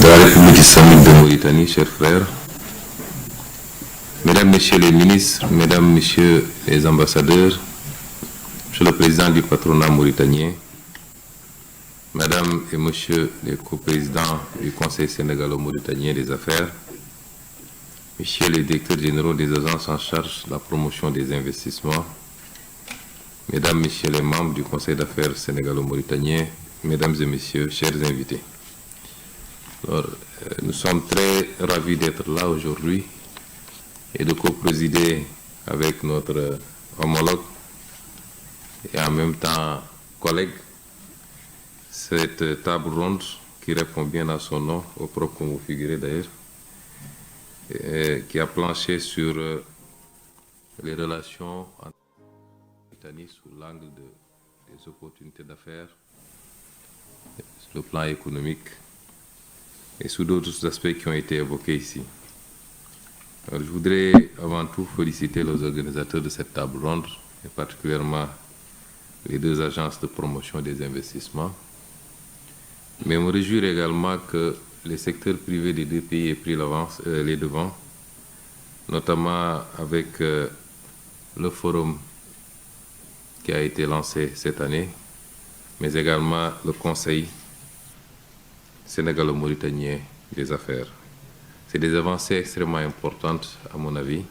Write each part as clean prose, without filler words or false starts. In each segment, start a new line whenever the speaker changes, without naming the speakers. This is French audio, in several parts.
de la République islamique de Mauritanie, chers frères, Mesdames, Messieurs les ministres, Mesdames, Messieurs les ambassadeurs, Monsieur le Président du patronat mauritanien, Mesdames et Messieurs les coprésidents du Conseil sénégalo-mauritanien des affaires, Messieurs les directeurs généraux des agences en charge de la promotion des investissements, Mesdames, Messieurs les membres du Conseil d'affaires sénégalo-mauritanien, Mesdames et Messieurs, chers invités. Alors, nous sommes très ravis d'être là aujourd'hui et de co-présider avec notre homologue et en même temps collègue cette table ronde qui répond bien à son nom, au propre comme vous figurez d'ailleurs, qui a planché sur les relations entre l'Italie sous l'angle des opportunités d'affaires, sur le plan économique et sous d'autres aspects qui ont été évoqués ici. Alors, je voudrais avant tout féliciter les organisateurs de cette table ronde, et particulièrement les deux agences de promotion des investissements, mais me réjouir également que les secteurs privés des deux pays aient pris les devants, notamment avec le forum qui a été lancé cette année, mais également le Conseil sénégalo-mauritanien des affaires. C'est des avancées extrêmement importantes, à mon avis,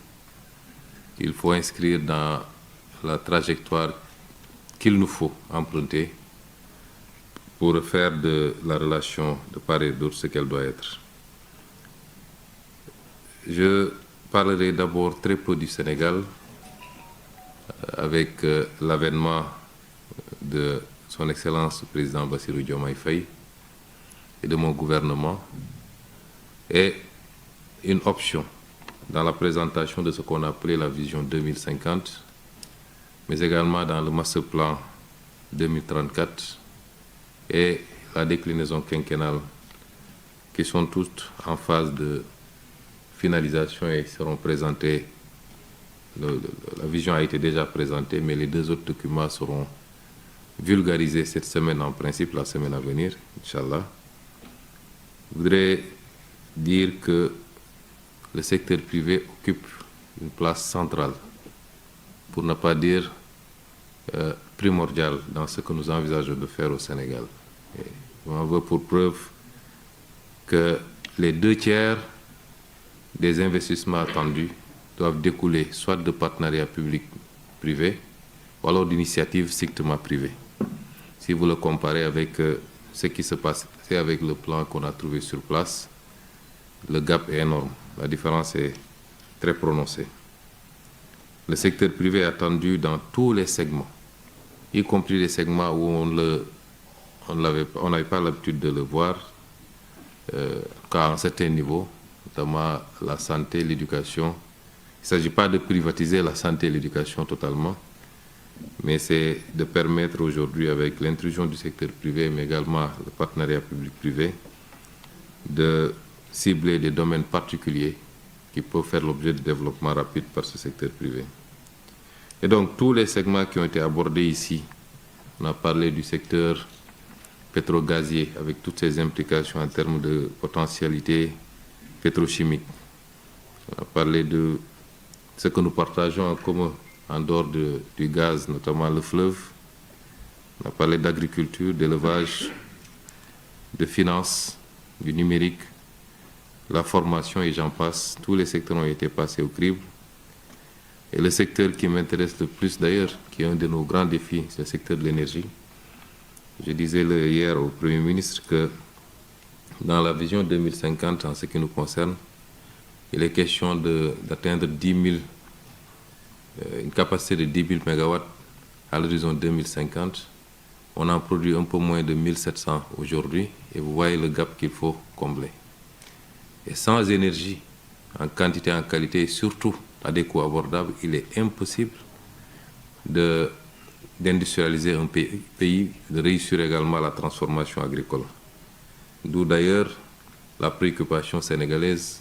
qu'il faut inscrire dans la trajectoire qu'il nous faut emprunter pour faire de la relation de part et d'autre ce qu'elle doit être. Je parlerai d'abord très peu du Sénégal, avec l'avènement de son Excellence le Président Bassirou Diomaye Faye et de mon gouvernement, et une option dans la présentation de ce qu'on a appelé la vision 2050, mais également dans le master plan 2034 et la déclinaison quinquennale, qui sont toutes en phase de finalisation et seront présentées. La vision a été déjà présentée, mais les deux autres documents seront vulgarisés cette semaine, en principe, la semaine à venir, Inch'Allah. Je voudrais dire que le secteur privé occupe une place centrale, pour ne pas dire primordiale, dans ce que nous envisageons de faire au Sénégal. Et j'en veux pour preuve que les 2/3 des investissements attendus doivent découler soit de partenariats publics-privés, ou alors d'initiatives strictement privées. Si vous le comparez avec ce qui se passe avec le plan qu'on a trouvé sur place, le gap est énorme. La différence est très prononcée. Le secteur privé est attendu dans tous les segments, y compris les segments où on n'avait pas l'habitude de le voir, qu'à un certain niveau, notamment la santé, l'éducation. Il ne s'agit pas de privatiser la santé et l'éducation totalement, mais c'est de permettre aujourd'hui, avec l'intrusion du secteur privé, mais également le partenariat public-privé, de cibler des domaines particuliers qui peuvent faire l'objet de développement rapide par ce secteur privé. Et donc, tous les segments qui ont été abordés ici, on a parlé du secteur pétro-gazier, avec toutes ses implications en termes de potentialité pétrochimique. On a parlé de ce que nous partageons en commun en dehors du gaz, notamment le fleuve. On a parlé d'agriculture, d'élevage, de finances, du numérique, la formation et j'en passe. Tous les secteurs ont été passés au crible. Et le secteur qui m'intéresse le plus d'ailleurs, qui est un de nos grands défis, c'est le secteur de l'énergie. Je disais hier au Premier ministre que dans la vision 2050, en ce qui nous concerne, il est question d'atteindre une capacité de 10 000 MW à l'horizon 2050. On en produit un peu moins de 1700 aujourd'hui et vous voyez le gap qu'il faut combler. Et sans énergie, en quantité, en qualité et surtout à des coûts abordables, il est impossible d'industrialiser un pays, de réussir également la transformation agricole. D'où d'ailleurs la préoccupation sénégalaise,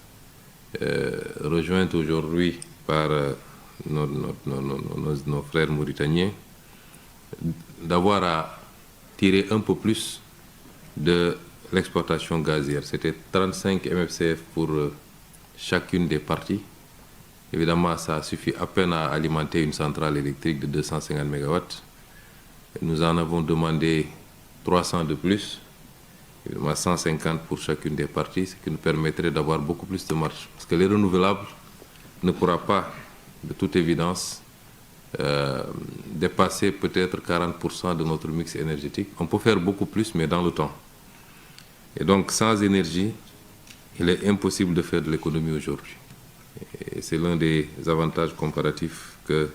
rejointe aujourd'hui par nos frères mauritaniens, d'avoir à tirer un peu plus de l'exploitation gazière. C'était 35 MFCF pour chacune des parties. Évidemment, ça suffit à peine à alimenter une centrale électrique de 250 MW. Nous en avons demandé 300 de plus, évidemment 150 pour chacune des parties, ce qui nous permettrait d'avoir beaucoup plus de marge. Parce que les renouvelables ne pourra pas, de toute évidence, dépasser peut-être 40% de notre mix énergétique. On peut faire beaucoup plus, mais dans le temps. Et donc, sans énergie, il est impossible de faire de l'économie aujourd'hui. Et c'est l'un des avantages comparatifs que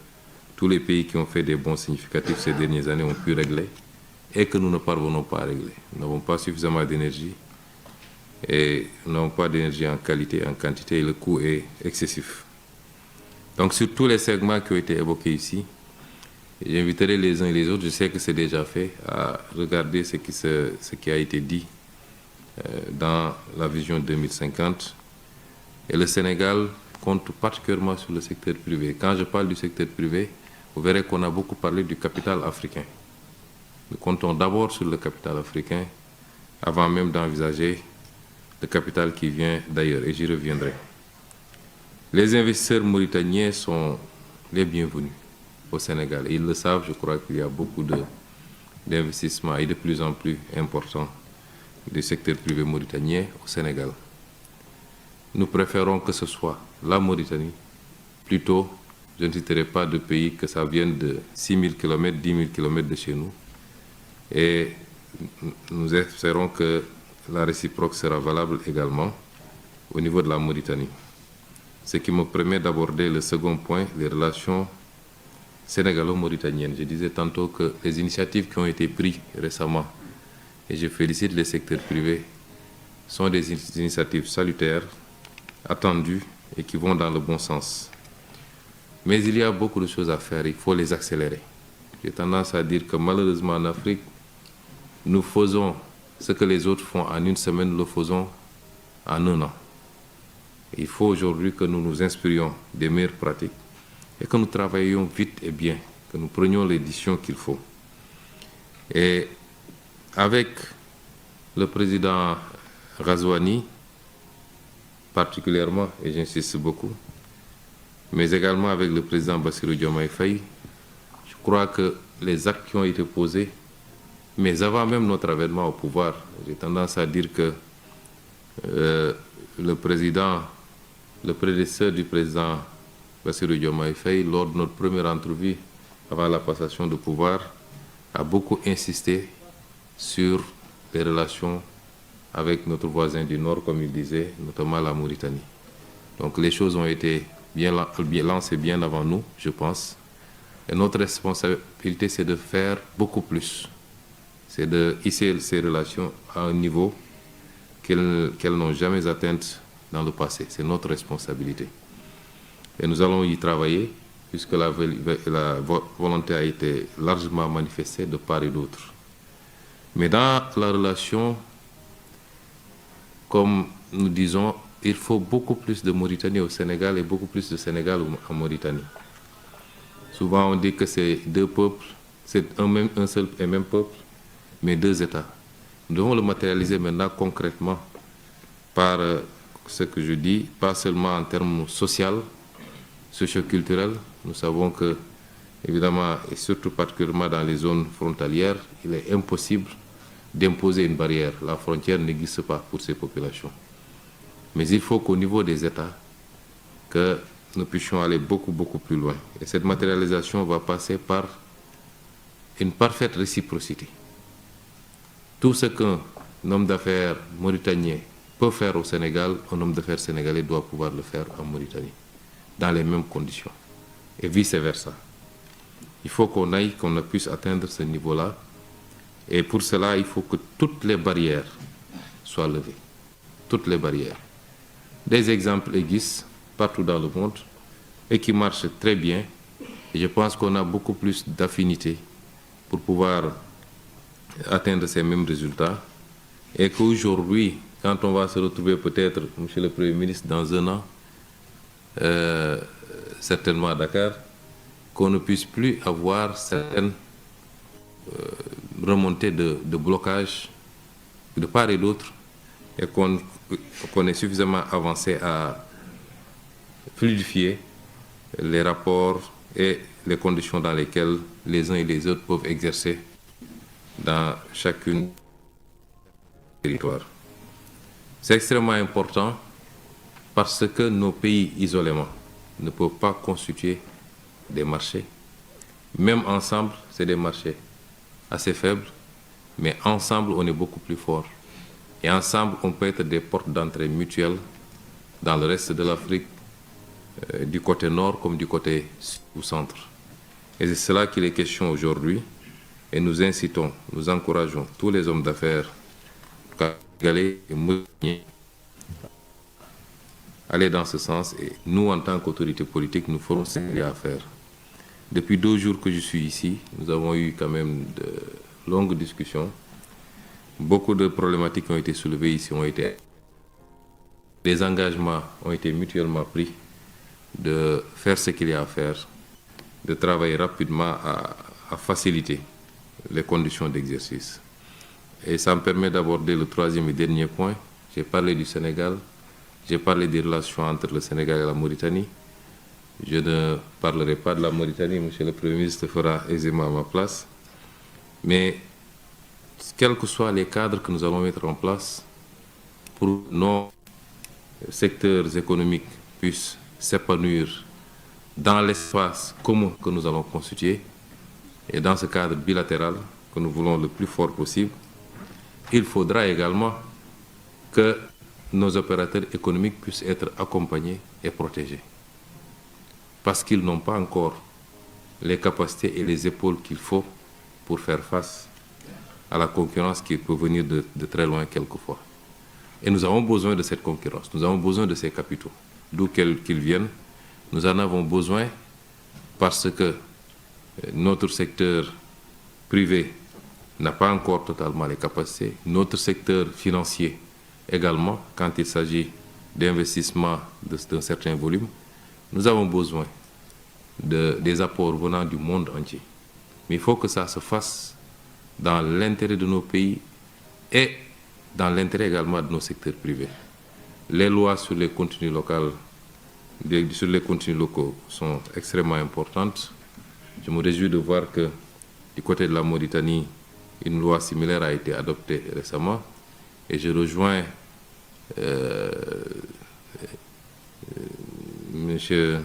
tous les pays qui ont fait des bons significatifs ces dernières années ont pu régler et que nous ne parvenons pas à régler. Nous n'avons pas suffisamment d'énergie et nous n'avons pas d'énergie en qualité, en quantité, et le coût est excessif. Donc, sur tous les segments qui ont été évoqués ici, j'inviterai les uns et les autres, je sais que c'est déjà fait, à regarder ce qui a été dit dans la vision 2050. Et le Sénégal compte particulièrement sur le secteur privé. Quand je parle du secteur privé, vous verrez qu'on a beaucoup parlé du capital africain. Nous comptons d'abord sur le capital africain avant même d'envisager le capital qui vient d'ailleurs, et j'y reviendrai. Les investisseurs mauritaniens sont les bienvenus au Sénégal. Ils le savent, je crois qu'il y a beaucoup d'investissements et de plus en plus importants du secteur privé mauritanien au Sénégal. Nous préférons que ce soit la Mauritanie. Plutôt, je ne citerai pas de pays que ça vienne de 6 000 km, 10 000 km de chez nous. Et nous espérons que la réciproque sera valable également au niveau de la Mauritanie. Ce qui me permet d'aborder le second point, les relations sénégalo-mauritaniennes. Je disais tantôt que les initiatives qui ont été prises récemment, et je félicite les secteurs privés, sont des initiatives salutaires, attendues et qui vont dans le bon sens. Mais il y a beaucoup de choses à faire, il faut les accélérer. J'ai tendance à dire que malheureusement en Afrique, nous faisons ce que les autres font en une semaine, nous le faisons en un an. Il faut aujourd'hui que nous nous inspirions des meilleures pratiques et que nous travaillions vite et bien, que nous prenions l'édition qu'il faut. Et avec le président Ghazouani, particulièrement, et j'insiste beaucoup, mais également avec le président Bassirou Diomaye Faye, je crois que les actes qui ont été posés, mais avant même notre avènement au pouvoir, j'ai tendance à dire que le prédécesseur du président Bassirou Diomaye Faye, lors de notre première entrevue avant la passation de pouvoir, a beaucoup insisté sur les relations avec notre voisin du Nord, comme il disait, notamment la Mauritanie. Donc les choses ont été bien lancées bien avant nous, je pense. Et notre responsabilité, c'est de faire beaucoup plus. C'est de hisser ces relations à un niveau qu'elles n'ont jamais atteint dans le passé. C'est notre responsabilité. Et nous allons y travailler, puisque la volonté a été largement manifestée de part et d'autre. Mais dans la relation, comme nous disons, il faut beaucoup plus de Mauritanie au Sénégal et beaucoup plus de Sénégal en Mauritanie. Souvent, on dit que c'est deux peuples, c'est un seul et même peuple, mais deux États. Nous devons le matérialiser maintenant concrètement par ce que je dis, pas seulement en termes sociaux, socio-culturels. Nous savons que, évidemment, et surtout particulièrement dans les zones frontalières, il est impossible d'imposer une barrière. La frontière n'existe pas pour ces populations. Mais il faut qu'au niveau des États, que nous puissions aller beaucoup plus loin. Et cette matérialisation va passer par une parfaite réciprocité. Tout ce qu'un homme d'affaires mauritanien peut faire au Sénégal, un homme d'affaires sénégalais doit pouvoir le faire en Mauritanie, dans les mêmes conditions, et vice-versa. Il faut qu'on puisse atteindre ce niveau-là, et pour cela, il faut que toutes les barrières soient levées. Toutes les barrières. Des exemples existent partout dans le monde et qui marchent très bien. Et je pense qu'on a beaucoup plus d'affinité pour pouvoir atteindre ces mêmes résultats. Et qu'aujourd'hui, quand on va se retrouver peut-être, Monsieur le Premier ministre, dans un an, certainement à Dakar, qu'on ne puisse plus avoir certaines remontées de blocage de part et d'autre et qu'on est suffisamment avancé à fluidifier les rapports et les conditions dans lesquelles les uns et les autres peuvent exercer dans chacune des territoires. C'est extrêmement important parce que nos pays isolément ne peuvent pas constituer des marchés. Même ensemble, c'est des marchés assez faibles, mais ensemble, on est beaucoup plus fort. Et ensemble, on peut être des portes d'entrée mutuelles dans le reste de l'Afrique, du côté nord comme du côté sud ou centre. Et c'est cela qu'il est question aujourd'hui. Et nous incitons, nous encourageons tous les hommes d'affaires sénégalais et mauritaniens à aller dans ce sens. Et nous, en tant qu'autorité politique, nous ferons ce qu'il y a à faire. Depuis 2 jours que je suis ici, nous avons eu quand même de longues discussions. Beaucoup de problématiques ont été soulevées ici, des engagements ont été mutuellement pris de faire ce qu'il y a à faire, de travailler rapidement à faciliter les conditions d'exercice. Et ça me permet d'aborder le 3e et dernier point. J'ai parlé du Sénégal, j'ai parlé des relations entre le Sénégal et la Mauritanie. Je ne parlerai pas de la Mauritanie, Monsieur le Premier ministre fera aisément à ma place. Mais quels que soient les cadres que nous allons mettre en place pour que nos secteurs économiques puissent s'épanouir dans l'espace commun que nous allons constituer et dans ce cadre bilatéral que nous voulons le plus fort possible, il faudra également que nos opérateurs économiques puissent être accompagnés et protégés. Parce qu'ils n'ont pas encore les capacités et les épaules qu'il faut pour faire face à la concurrence qui peut venir de très loin quelquefois. Et nous avons besoin de cette concurrence, nous avons besoin de ces capitaux, d'où qu'ils viennent. Nous en avons besoin parce que notre secteur privé n'a pas encore totalement les capacités, notre secteur financier également, quand il s'agit d'investissements d'un certain volume, nous avons besoin des apports venant du monde entier. Mais il faut que ça se fasse dans l'intérêt de nos pays et dans l'intérêt également de nos secteurs privés. Les lois sur les contenus locaux, sont extrêmement importantes. Je me réjouis de voir que du côté de la Mauritanie, une loi similaire a été adoptée récemment. Et je rejoins monsieur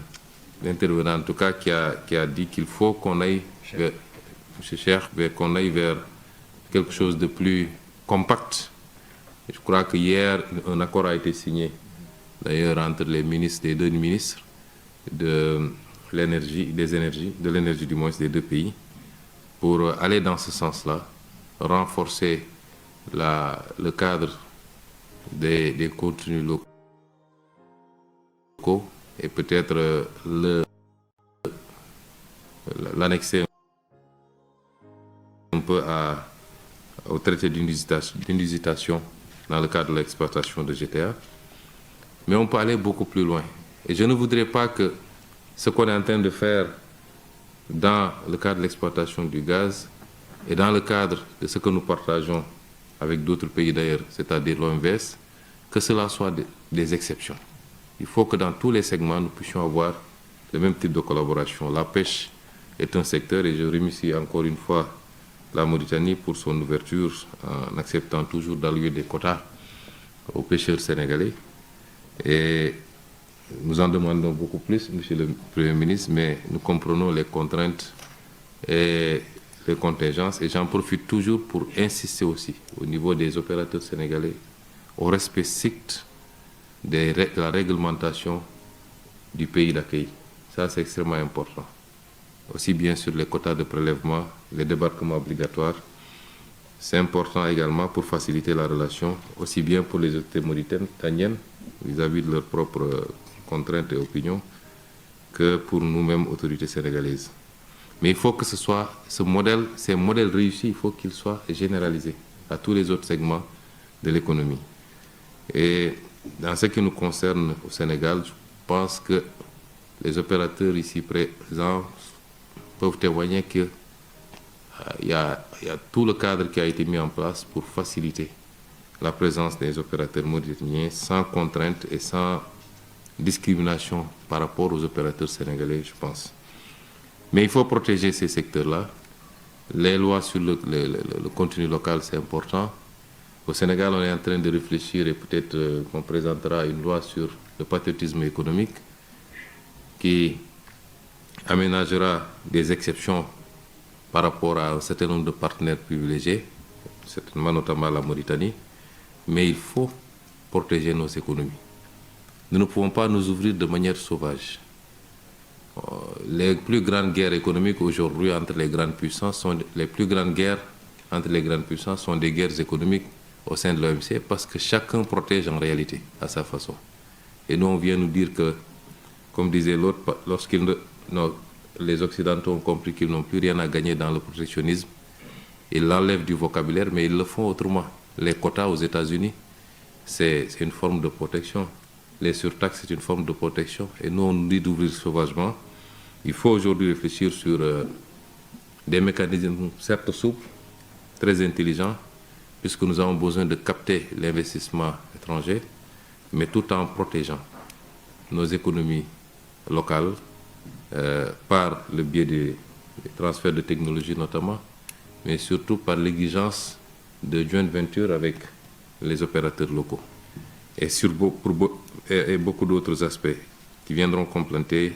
l'intervenant, en tout cas, qui a dit qu'il faut qu'on aille qu'on aille vers quelque chose de plus compact. Et je crois que hier, un accord a été signé, d'ailleurs, entre les ministres, les 2 ministres de l'énergie du moins des 2 pays, pour aller dans ce sens-là, renforcer le cadre des contenus locaux et peut-être l'annexer un peu au traité d'inusitation dans le cadre de l'exploitation de GTA. Mais on peut aller beaucoup plus loin. Et je ne voudrais pas que ce qu'on est en train de faire dans le cadre de l'exploitation du gaz et dans le cadre de ce que nous partageons avec d'autres pays d'ailleurs, c'est-à-dire l'OMVS, que cela soit des exceptions. Il faut que dans tous les segments, nous puissions avoir le même type de collaboration. La pêche est un secteur, et je remercie encore une fois la Mauritanie pour son ouverture en acceptant toujours d'allouer des quotas aux pêcheurs sénégalais. Et nous en demandons beaucoup plus, Monsieur le Premier ministre, mais nous comprenons les contraintes et les contingences. Et j'en profite toujours pour insister aussi au niveau des opérateurs sénégalais au respect strict de la réglementation du pays d'accueil. Ça, c'est extrêmement important. Aussi bien sur les quotas de prélèvement, les débarquements obligatoires. C'est important également pour faciliter la relation, aussi bien pour les autorités mauritaniennes vis-à-vis de leurs propres contraintes et opinions, que pour nous-mêmes, autorités sénégalaises. Mais il faut que ces modèles réussis, il faut qu'ils soient généralisés à tous les autres segments de l'économie. Et dans ce qui nous concerne au Sénégal, je pense que les opérateurs ici présents peuvent témoigner qu'il y a tout le cadre qui a été mis en place pour faciliter la présence des opérateurs mauritaniens sans contrainte et sans discrimination par rapport aux opérateurs sénégalais, je pense. Mais il faut protéger ces secteurs-là. Les lois sur le contenu local, c'est important. Au Sénégal, on est en train de réfléchir et peut-être qu'on présentera une loi sur le patriotisme économique qui aménagera des exceptions par rapport à un certain nombre de partenaires privilégiés, certainement notamment la Mauritanie, mais il faut protéger nos économies. Nous ne pouvons pas nous ouvrir de manière sauvage. Les plus grandes guerres économiques aujourd'hui entre les grandes puissances sont sont des guerres économiques au sein de l'OMC parce que chacun protège en réalité à sa façon. Et nous, on vient nous dire que, comme disait l'autre, les Occidentaux ont compris qu'ils n'ont plus rien à gagner dans le protectionnisme, ils l'enlèvent du vocabulaire, mais ils le font autrement. Les quotas aux États-Unis, c'est une forme de protection. Les surtaxes, c'est une forme de protection. Et nous, on nous dit d'ouvrir sauvagement. Il faut aujourd'hui réfléchir sur des mécanismes certes souples, très intelligents, puisque nous avons besoin de capter l'investissement étranger, mais tout en protégeant nos économies locales par le biais des transferts de technologies notamment, mais surtout par l'exigence de joint venture avec les opérateurs locaux. Et beaucoup d'autres aspects qui viendront compléter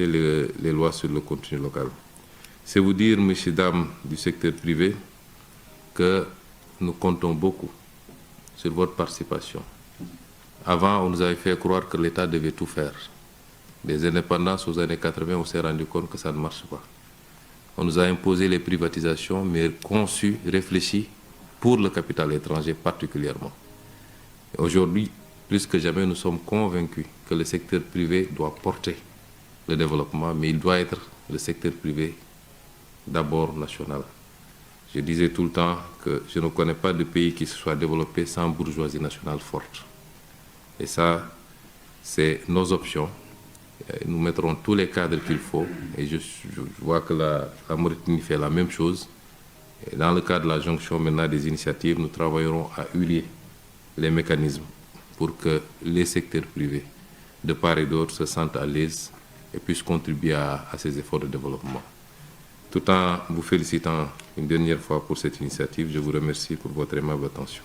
les lois sur le contenu local. C'est vous dire, messieurs, dames du secteur privé, que nous comptons beaucoup sur votre participation. Avant, on nous avait fait croire que l'État devait tout faire. Des indépendances aux années 80, on s'est rendu compte que ça ne marche pas. On nous a imposé les privatisations, mais conçues, réfléchies pour le capital étranger particulièrement. Aujourd'hui, plus que jamais, nous sommes convaincus que le secteur privé doit porter le développement, mais il doit être le secteur privé d'abord national. Je disais tout le temps que je ne connais pas de pays qui se soit développé sans bourgeoisie nationale forte. Et ça, c'est nos options. Nous mettrons tous les cadres qu'il faut. Et je vois que la Mauritanie fait la même chose. Et dans le cadre de la jonction maintenant des initiatives, nous travaillerons à huiler les mécanismes pour que les secteurs privés, de part et d'autre, se sentent à l'aise et puissent contribuer à ces efforts de développement. Tout en vous félicitant une dernière fois pour cette initiative, je vous remercie pour votre aimable attention.